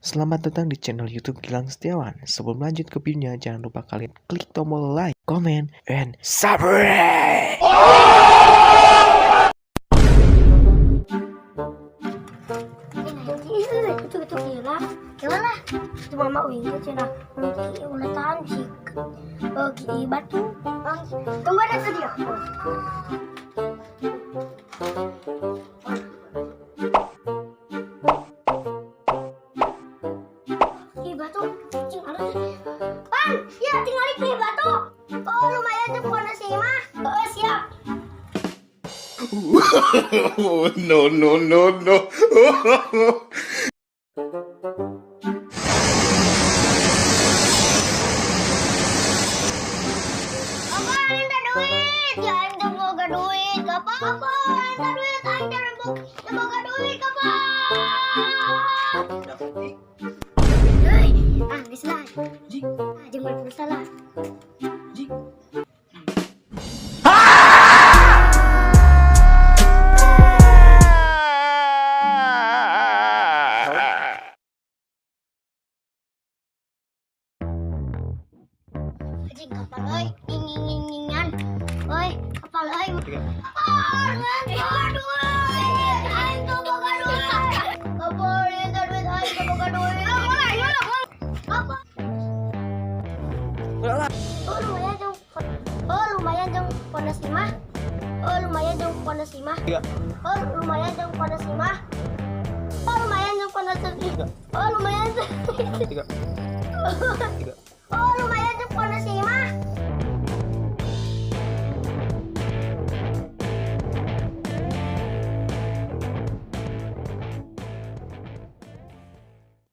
Selamat datang di channel YouTube Gilang Setiawan. Sebelum lanjut ke videonya, jangan lupa kalian klik tombol like, comment, and subscribe. Itu gila. Gimana? Itu mama ini cina. Mungkin ulatan sih. Bagi batu. Tunggu ada tadi ya. Batu, cing ada sih. Pan, ya tinggal di batu. Oh lumayan tuh warna sih mah. Oh siap. No. Apa minta duit? Ya ente boga duit, gak apa-apa. Minta duit, ente boga duit, gak apa. Hei, geus lah. Jeung balik salah. Anjing kapal euy, nging-ngingan. Euy, kapal euy. Aduh, aing boga duit. Kapal minta duit, aing boga duit. Apa? Lumayan jeung Ponda Simah. Lumayan jeung Ponda Simah. Lumayan jeung Ponda Simah. Lumayan jeung Ponda Simah. Lumayan jeung Ponda Simah.